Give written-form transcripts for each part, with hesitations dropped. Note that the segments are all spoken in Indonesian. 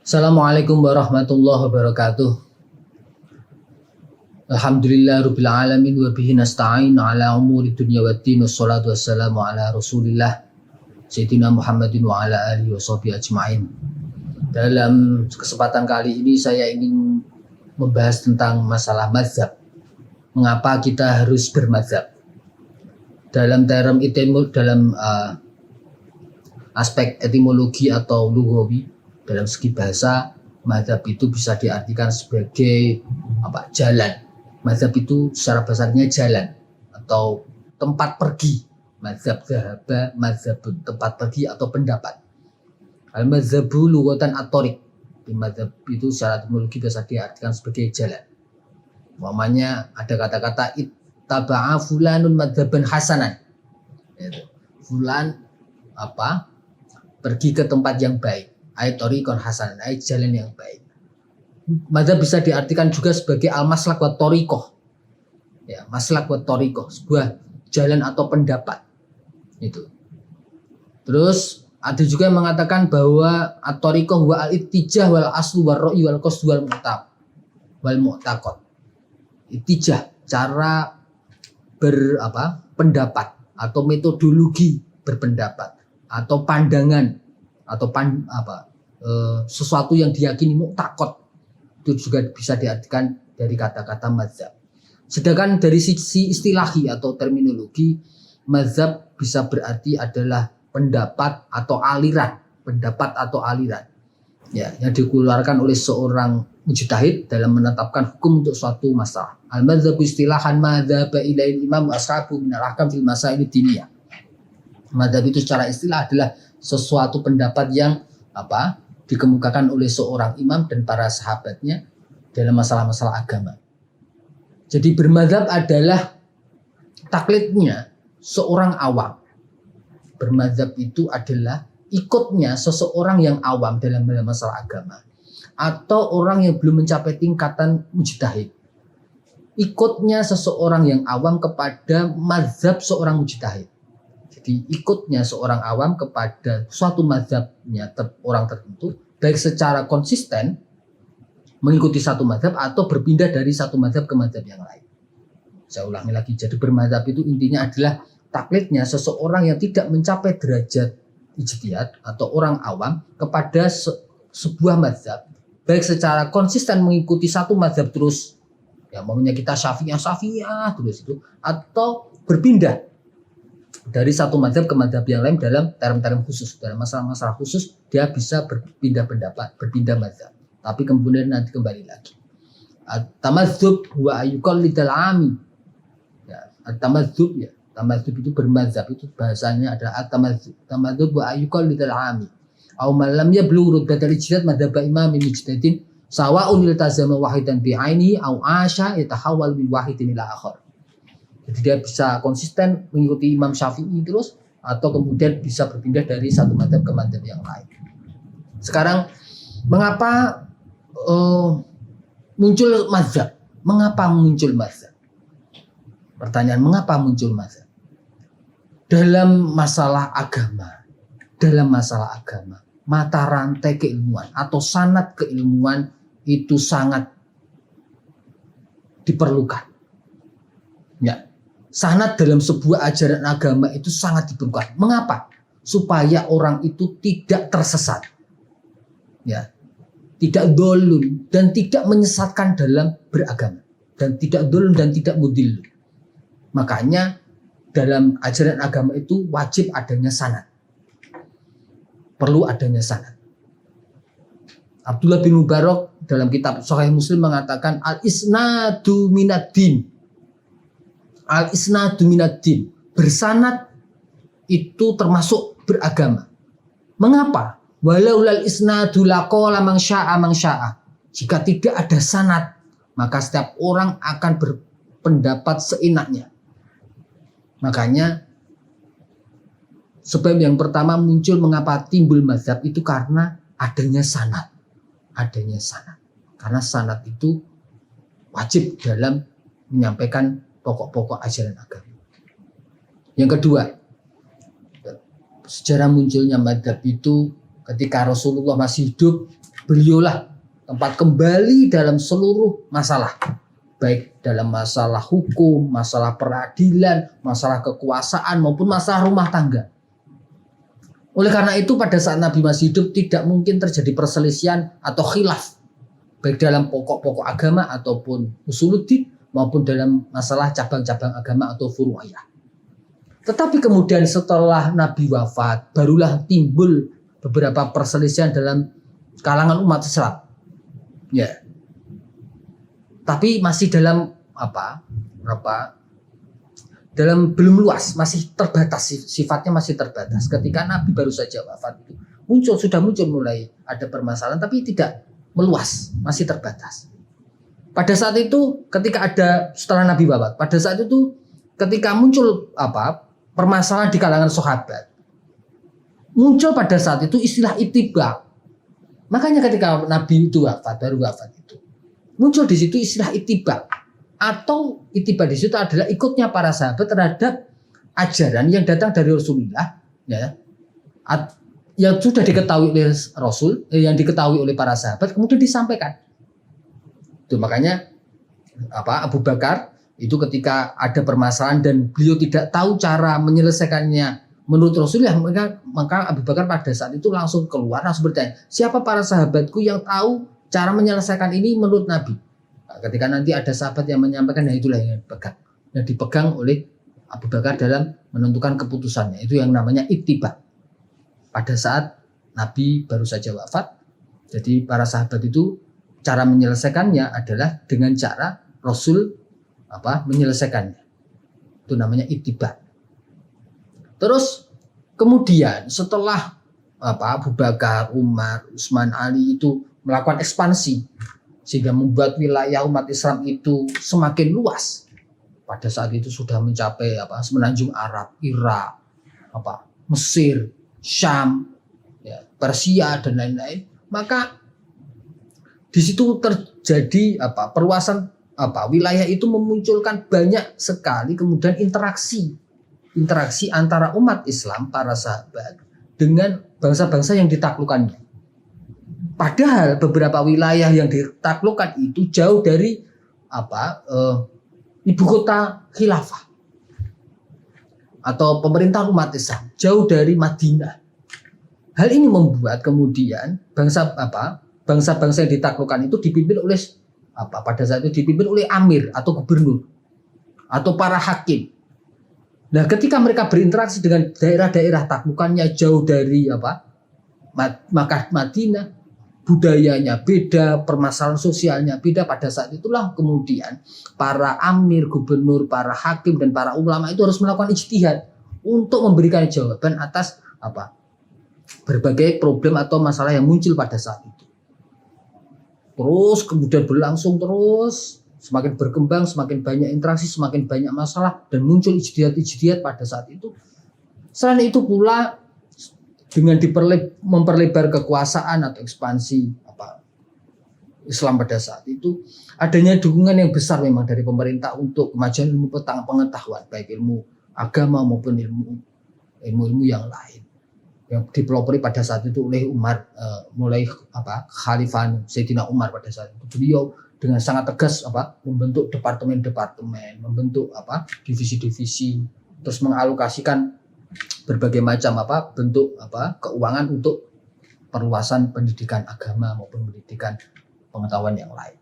Assalamualaikum warahmatullahi wabarakatuh. Alhamdulillahirabbil alamin wa bihi nasta'in ala umuri dunya waddin wassalatu wassalamu ala Rasulillah Sayyidina Muhammadin wa ala alihi washabihi ajmain. Dalam kesempatan kali ini saya ingin membahas tentang masalah mazhab. Mengapa kita harus bermazhab? Dalam aspek etimologi atau lughawi, dalam segi bahasa, mazhab itu bisa diartikan sebagai jalan. Mazhab itu secara bahasanya jalan atau tempat pergi. Mazhab zahaba, mazhab tempat pergi atau pendapat. Al-mazhabu lughatan at-thariq. Mazhab itu secara etimologi bisa diartikan sebagai jalan. Umpamanya ada kata-kata ittaba'a fulanun madhaban hasanan. Fulan pergi ke tempat yang baik. Ayat thariqon hasanan, ayat jalan yang baik. Mazhab bisa diartikan juga sebagai al-maslak wa thariqah. Ya, maslak wa thariqah, sebuah jalan atau pendapat. Itu. Terus ada juga yang mengatakan bahwa at-thariqah wa al-ittijah wal aslu wal ra'yi wal qasd wal mu'taqad. Ittijah, cara pendapat atau metodologi berpendapat atau pandangan atau sesuatu yang diyakini mu'taqad, itu juga bisa diartikan dari kata-kata mazhab. Sedangkan dari sisi istilahi atau terminologi, mazhab bisa berarti adalah pendapat atau aliran, ya, yang dikeluarkan oleh seorang mujtahid dalam menetapkan hukum untuk suatu masalah. Al-mazhabu istilahan madzhaba ilail imam ashabu min al-ahkam fil masail diniyah. Mazhab itu secara istilah adalah sesuatu pendapat yang dikemukakan oleh seorang imam dan para sahabatnya dalam masalah-masalah agama. Jadi bermadzhab adalah taklidnya seorang awam. Bermadzhab itu adalah ikutnya seseorang yang awam dalam masalah agama atau orang yang belum mencapai tingkatan mujtahid. Ikutnya seseorang yang awam kepada mazhab seorang mujtahid. Jadi ikutnya seorang awam kepada suatu mazhabnya orang tertentu, baik secara konsisten mengikuti satu mazhab atau berpindah dari satu mazhab ke mazhab yang lain. Saya ulangi lagi, jadi bermazhab itu intinya adalah taklidnya seseorang yang tidak mencapai derajat ijtihad atau orang awam kepada sebuah mazhab, baik secara konsisten mengikuti satu mazhab terus, ya maunya kita syafi'iyah terus itu, atau berpindah dari satu mazhab ke mazhab yang lain dalam term-term khusus. Dalam masalah-masalah khusus dia bisa berpindah pendapat, berpindah mazhab, tapi kemudian nanti kembali lagi. At-tamadzhub wa ayuqallidal ami. Ya, at-tamadzhub ya. Tamadzhub itu bermazhab, itu bahasanya adalah at-tamadzhub. Tamadzhub wa ayuqallidal ami. Aw man lam yablugh rutbatal ijtihad madhhab imam mujtahidin sawa'un iltazama wahidan bi'ainihi aw asha yatahawwal min wahidin ila akhar. Jadi dia bisa konsisten mengikuti Imam Syafi'i terus, atau kemudian bisa berpindah dari satu mazhab ke mazhab yang lain. Sekarang mengapa muncul mazhab? Mengapa muncul mazhab? Pertanyaan, mengapa muncul mazhab? Dalam masalah agama, mata rantai keilmuan atau sanad keilmuan itu sangat diperlukan. Ya. Sanad dalam sebuah ajaran agama itu sangat diperlukan. Mengapa? Supaya orang itu tidak tersesat, ya, tidak dolun dan tidak menyesatkan dalam beragama, dan tidak dolun dan tidak mudil. Makanya dalam ajaran agama itu wajib adanya sanad, perlu adanya sanad. Abdullah bin Mubarak dalam kitab Sahih Muslim mengatakan al-isnadu minad-din. Al-isnadu minad-din, bersanad itu termasuk beragama. Mengapa? Walaulal isnadu laqala man syaa. Jika tidak ada sanad, maka setiap orang akan berpendapat seenaknya. Makanya sebab yang pertama muncul mengapa timbul mazhab itu karena adanya sanad. Karena sanad itu wajib dalam menyampaikan pokok-pokok ajaran agama. Yang kedua, sejarah munculnya mazhab itu ketika Rasulullah masih hidup, beliaulah tempat kembali dalam seluruh masalah, baik dalam masalah hukum, masalah peradilan, masalah kekuasaan maupun masalah rumah tangga. Oleh karena itu pada saat Nabi masih hidup tidak mungkin terjadi perselisihan atau khilaf baik dalam pokok-pokok agama ataupun usuluddin maupun dalam masalah cabang-cabang agama atau furu'iyah. Tetapi kemudian setelah Nabi wafat barulah timbul beberapa perselisihan dalam kalangan umat Islam. Ya. Tapi masih dalam dalam belum luas, masih terbatas, sifatnya masih terbatas. Ketika Nabi baru saja wafat itu sudah muncul mulai ada permasalahan tapi tidak meluas, masih terbatas. Pada saat itu ketika ada setelah Nabi wafat, pada saat itu ketika muncul permasalahan di kalangan sahabat, muncul pada saat itu istilah ittiba. Makanya ketika Nabi itu baru wafat itu, muncul di situ istilah ittiba. Atau ittiba di situ adalah ikutnya para sahabat terhadap ajaran yang datang dari Rasulullah, ya, yang sudah diketahui oleh Rasul, yang diketahui oleh para sahabat, kemudian disampaikan. Itu makanya Abu Bakar itu ketika ada permasalahan dan beliau tidak tahu cara menyelesaikannya menurut Rasulullah, maka Abu Bakar pada saat itu langsung keluar, langsung bertanya, siapa para sahabatku yang tahu cara menyelesaikan ini menurut Nabi? Nah, ketika nanti ada sahabat yang menyampaikan, nah itulah yang dipegang oleh Abu Bakar dalam menentukan keputusannya. Itu yang namanya ittiba. Pada saat Nabi baru saja wafat, jadi para sahabat itu cara menyelesaikannya adalah dengan cara Rasul menyelesaikannya. Itu namanya ittiba. Terus kemudian setelah Abu Bakar, Umar, Utsman, Ali itu melakukan ekspansi sehingga membuat wilayah umat Islam itu semakin luas. Pada saat itu sudah mencapai semenanjung Arab, Irak, Mesir, Syam, ya, Persia dan lain-lain. Maka di situ terjadi perluasan wilayah itu memunculkan banyak sekali kemudian interaksi antara umat Islam, para sahabat dengan bangsa-bangsa yang ditaklukkannya. Padahal beberapa wilayah yang ditaklukkan itu jauh dari ibu kota khilafah atau pemerintahan umat Islam, jauh dari Madinah. Hal ini membuat kemudian bangsa-bangsa yang ditaklukkan itu dipimpin oleh pada saat itu dipimpin oleh amir atau gubernur atau para hakim. Nah, ketika mereka berinteraksi dengan daerah-daerah taklukannya jauh dari Makkah, Madinah, budayanya beda, permasalahan sosialnya beda. Pada saat itulah kemudian para amir, gubernur, para hakim dan para ulama itu harus melakukan ijtihad untuk memberikan jawaban atas berbagai problem atau masalah yang muncul pada saat itu. Terus kemudian berlangsung terus, semakin berkembang, semakin banyak interaksi, semakin banyak masalah dan muncul ijtihad pada saat itu. Selain itu pula dengan memperlebar kekuasaan atau ekspansi Islam pada saat itu, adanya dukungan yang besar memang dari pemerintah untuk kemajuan ilmu pengetahuan, baik ilmu agama maupun ilmu yang lain yang dipelopori pada saat itu oleh Umar, mulai Khalifah Sayyidina Umar. Pada saat itu beliau dengan sangat tegas membentuk departemen-departemen, membentuk divisi-divisi, terus mengalokasikan berbagai macam bentuk keuangan untuk perluasan pendidikan agama maupun pendidikan pengetahuan yang lain.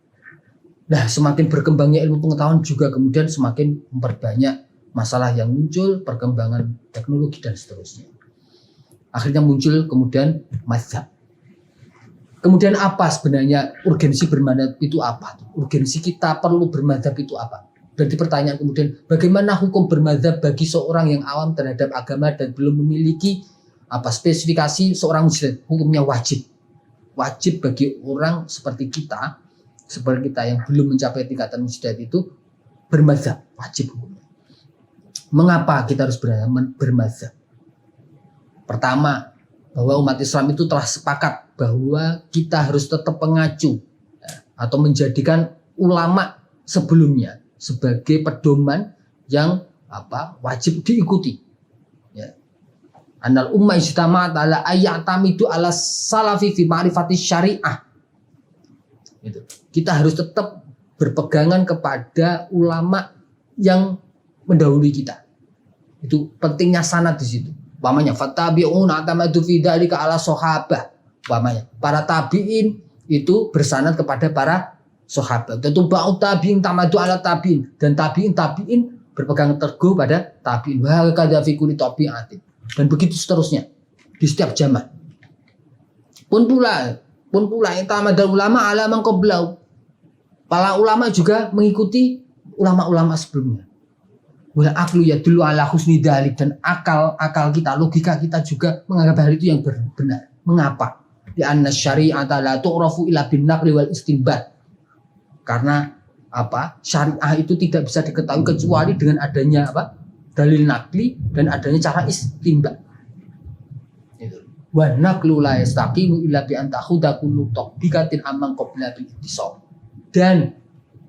Nah, semakin berkembangnya ilmu pengetahuan juga kemudian semakin memperbanyak masalah yang muncul, perkembangan teknologi dan seterusnya. Akhirnya muncul kemudian mazhab. Kemudian apa sebenarnya urgensi bermadzhab itu apa? Urgensi kita perlu bermadzhab itu apa? Berarti pertanyaan kemudian, bagaimana hukum bermadzhab bagi seorang yang awam terhadap agama dan belum memiliki spesifikasi seorang muslim? Hukumnya wajib. Wajib bagi orang seperti kita yang belum mencapai tingkatan mujtahid itu bermadzhab, wajib hukumnya. Mengapa kita harus bermadzhab? Pertama, bahwa umat Islam itu telah sepakat bahwa kita harus tetap mengacu atau menjadikan ulama sebelumnya sebagai pedoman yang wajib diikuti. Ya. Annal umma ijtama'at ala ayyatamidu ala salafi fi ma'rifati syariah Gitu. Kita harus tetap berpegangan kepada ulama yang mendahului kita. Itu pentingnya sanad di situ. Umpamanya fattabi'una atamadu fi dzalika ala sahabah. Umpamanya para tabi'in itu bersanad kepada para sahabat. Tentu ba'u tabi'in tamadu ala tabi'in, dan tabi'in berpegang teguh pada tabi'in. Wa kadza fi kulli tabi'atin. Dan begitu seterusnya di setiap zaman. Pun pula tamadul ulama ala man qablau. Para ulama juga mengikuti ulama-ulama sebelumnya. Wal aqlu yadullu ala husni dzalik, dan akal kita, logika kita juga menganggap hal itu yang benar. Mengapa? Di anna syari'ata la tu'rafu illa bin naqli wal istinbat. Karena apa? Syariah itu tidak bisa diketahui kecuali dengan adanya apa? Dalil nakli dan adanya cara istinbat. Itu. Wa naqlu la yastaqimu illa bi an ta'khudha kullu taqbikatin amman qabla bil ittisab. Dan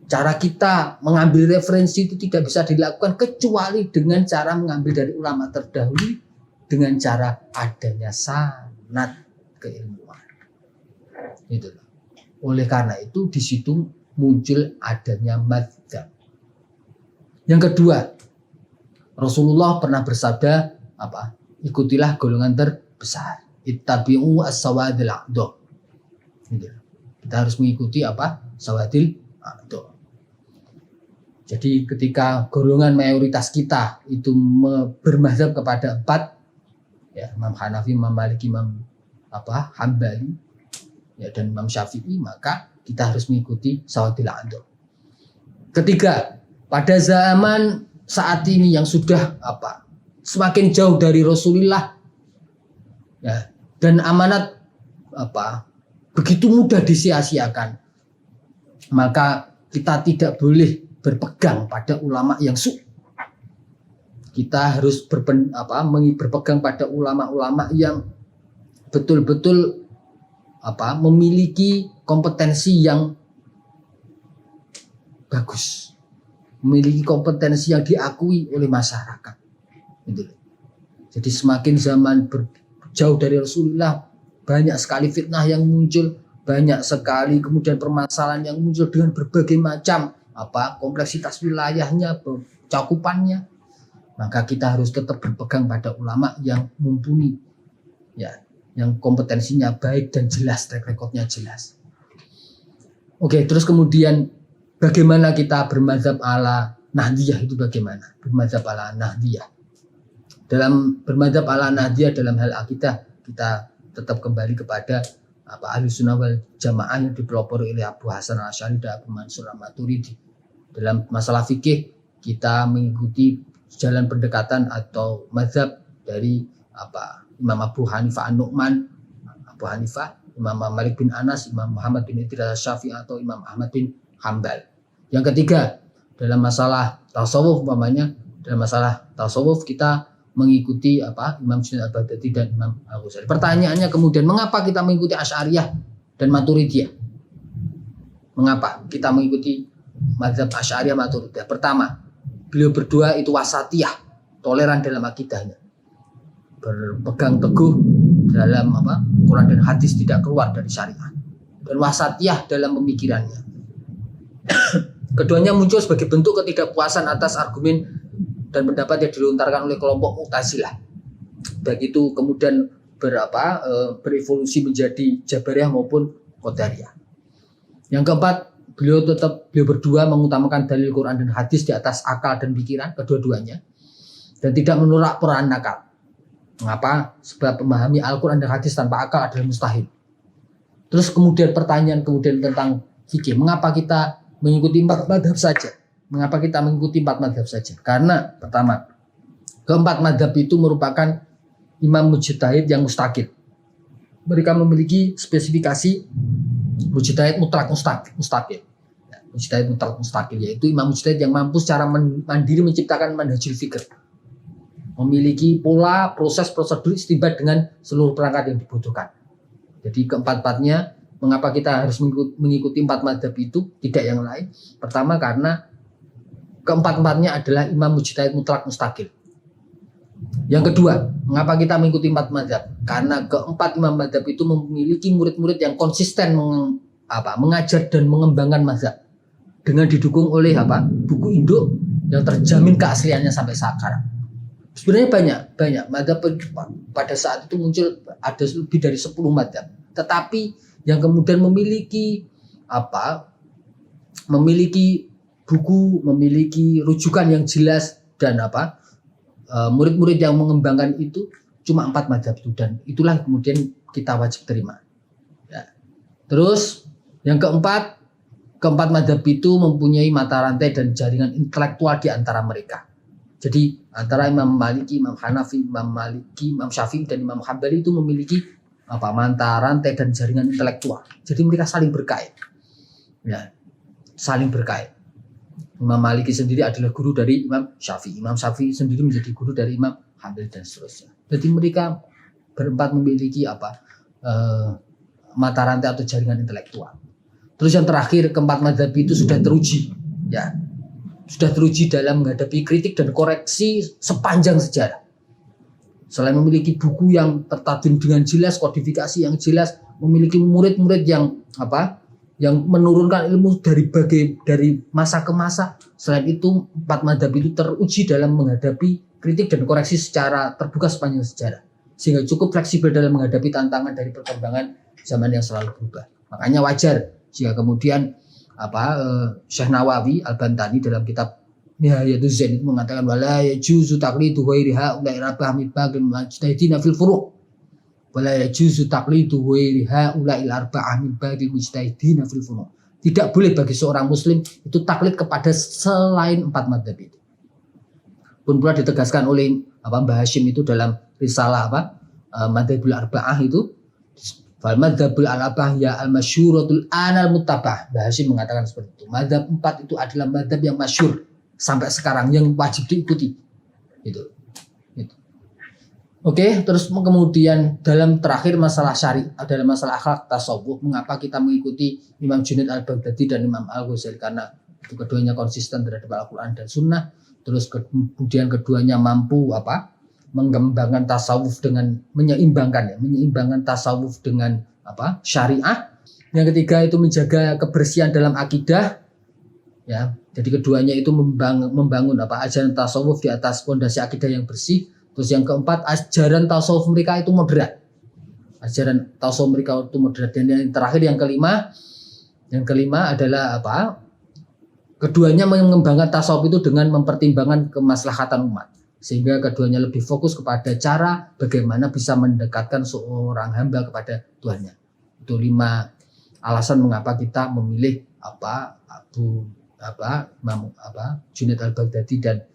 cara kita mengambil referensi itu tidak bisa dilakukan kecuali dengan cara mengambil dari ulama terdahulu dengan cara adanya sanad keilmuan. Itu. Oleh karena itu di situ muncul adanya madzhab. Yang kedua, Rasulullah pernah bersabda apa? Ikutilah golongan terbesar. Ittabi'u as-sawadil a'dha. Gitu. Kita harus mengikuti apa? Sawadil a'dha. Jadi ketika golongan mayoritas kita itu bermadzhab kepada 4, ya, Imam Hanafi, Imam Maliki, Imam Hambali, ya, dan Imam Syafi'i, maka kita harus mengikuti sawadil a'dha. Ketiga, pada zaman saat ini yang sudah semakin jauh dari Rasulullah, ya, dan amanat begitu mudah disia-siakan, maka kita tidak boleh berpegang pada ulama yang kita harus berpegang pada ulama-ulama yang betul-betul memiliki kompetensi yang bagus, memiliki kompetensi yang diakui oleh masyarakat. Jadi semakin zaman jauh dari Rasulullah, banyak sekali fitnah yang muncul, banyak sekali kemudian permasalahan yang muncul dengan berbagai macam kompleksitas wilayahnya, cakupannya. Maka kita harus tetap berpegang pada ulama yang mumpuni, ya, yang kompetensinya baik dan jelas, track recordnya jelas. Oke, terus kemudian bagaimana kita bermadzhab ala Nahdiyah itu bagaimana? Bermadzhab ala Nahdiyah. Dalam bermadzhab ala Nahdiyah dalam hal akidah, kita tetap kembali kepada Ahlussunnah wal Jamaah yang dipelopori oleh Abu Hasan Asy'ari dan Abu Mansur Al-Maturidi. Dalam masalah fikih kita mengikuti jalan pendekatan atau mazhab dari Imam Abu Hanifah An-Nu'man, Abu Hanifah, Imam Malik bin Anas, Imam Muhammad bin Idris Syafi'i atau Imam Ahmad bin Hambal. Yang ketiga, dalam masalah tasawuf kita mengikuti Imam Junaid Al-Baghdadi dan Imam Al-Ghazali. Pertanyaannya kemudian, mengapa kita mengikuti Asy'ariyah dan Maturidiyah? Mengapa kita mengikuti mazhab Asy'ariyah Maturidiyah? Pertama, beliau berdua itu wasatiyah, toleran dalam akidahnya, berpegang teguh dalam Quran dan hadis, tidak keluar dari syariat, dan wasatiyah dalam pemikirannya. Keduanya muncul sebagai bentuk ketidakpuasan atas argumen dan pendapat yang dilontarkan oleh kelompok Mu'tazilah. Begitu kemudian berevolusi menjadi Jabariyah maupun Qadariyah. Yang keempat, beliau berdua mengutamakan dalil Quran dan hadis di atas akal dan pikiran kedua-duanya, dan tidak menolak peran akal. Mengapa? Sebab memahami Al-Quran dan hadis tanpa akal adalah mustahil. Terus kemudian pertanyaan tentang fikih, mengapa kita mengikuti 4 madhab saja? Mengapa kita mengikuti 4 madhab saja? Karena pertama, keempat madhab itu merupakan imam mujtahid yang mustaqil. Mereka memiliki spesifikasi mujtahid mutlak mustaqil. Mujtahid mutlak mustaqil yaitu imam mujtahid yang mampu secara mandiri menciptakan manhajul fikr, memiliki pola, proses, prosedur istinbat dengan seluruh perangkat yang dibutuhkan. Jadi keempat-empatnya, mengapa kita harus mengikuti 4 madhab itu? Tidak yang lain. Pertama, karena keempat-empatnya adalah imam mujtahid mutlak mustaqil. Yang kedua, mengapa kita mengikuti 4 madhab? Karena keempat imam madhab itu memiliki murid-murid yang konsisten mengajar dan mengembangkan mazhab dengan didukung oleh buku induk yang terjamin keasliannya sampai sekarang. Sebenarnya banyak mazhab pada saat itu muncul, ada lebih dari 10 mazhab. Tetapi yang kemudian memiliki buku, memiliki rujukan yang jelas dan murid-murid yang mengembangkan itu cuma 4 mazhab itu, dan itulah kemudian kita wajib terima. Ya. Terus yang keempat mazhab itu mempunyai mata rantai dan jaringan intelektual di antara mereka. Jadi antara Imam Maliki, Imam Hanafi, Imam Syafi'i dan Imam Hambali itu memiliki mata rantai dan jaringan intelektual. Jadi mereka saling berkait. Ya, saling berkait. Imam Maliki sendiri adalah guru dari Imam Syafi'i. Imam Syafi'i sendiri menjadi guru dari Imam Hambali dan seterusnya. Jadi mereka berempat memiliki mata rantai atau jaringan intelektual. Terus yang terakhir, keempat mazhab itu sudah teruji, ya, sudah teruji dalam menghadapi kritik dan koreksi sepanjang sejarah. Selain memiliki buku yang tertadun dengan jelas, kodifikasi yang jelas, memiliki murid-murid yang yang menurunkan ilmu dari masa ke masa. Selain itu, empat mazhab itu teruji dalam menghadapi kritik dan koreksi secara terbuka sepanjang sejarah, sehingga cukup fleksibel dalam menghadapi tantangan dari perkembangan zaman yang selalu berubah. Makanya wajar jika kemudian Syekh Nawawi Al-Bantani dalam kitab Nihayatul Zain itu mengatakan wala yajuzu taqlidu ghairi haula'i arba'ah bagil mujtahidina fil furu' wala yajuzu taqlidu ghairi haula'i arba'ah bagil mujtahidina fil furu'. Tidak boleh bagi seorang muslim itu taklid kepada selain 4 mazhab itu. Pun pula ditegaskan oleh Mbah Hashim itu dalam risalah Madzhabul Arba'ah itu, fal madzhabul arba'ah ya al-masyhuratul anal muttabah. Mbah Hashim mengatakan seperti itu. Mazhab 4 itu adalah mazhab yang masyhur sampai sekarang, yang wajib diikuti. Itu. Oke, terus kemudian dalam terakhir masalah syariat, dalam masalah akhlak tasawuf, mengapa kita mengikuti Imam Junaid Al-Baghdadi dan Imam Al-Ghazali? Karena itu keduanya konsisten terhadap Al-Quran dan Sunnah. Terus kemudian keduanya mampu mengembangkan tasawuf dengan menyeimbangkan tasawuf dengan syariah. Yang ketiga itu menjaga kebersihan dalam akidah, ya. Jadi keduanya itu membangun ajaran tasawuf di atas fondasi akidah yang bersih. Terus yang keempat, ajaran tasawuf mereka itu moderat. Ajaran tasawuf mereka itu moderat. Dan yang terakhir, yang kelima adalah keduanya mengembangkan tasawuf itu dengan mempertimbangkan kemaslahatan umat, sehingga keduanya lebih fokus kepada cara bagaimana bisa mendekatkan seorang hamba kepada Tuhannya. Itu 5 alasan mengapa kita memilih Imam Junaid Al-Baghdadi dan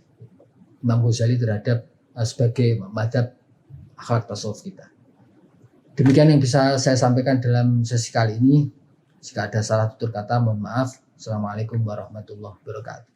Imam Ghazali terhadap sebagai mazhab akhlak tasawuf kita. Demikian yang bisa saya sampaikan dalam sesi kali ini. Jika ada salah tutur kata, mohon maaf. Assalamualaikum warahmatullahi wabarakatuh.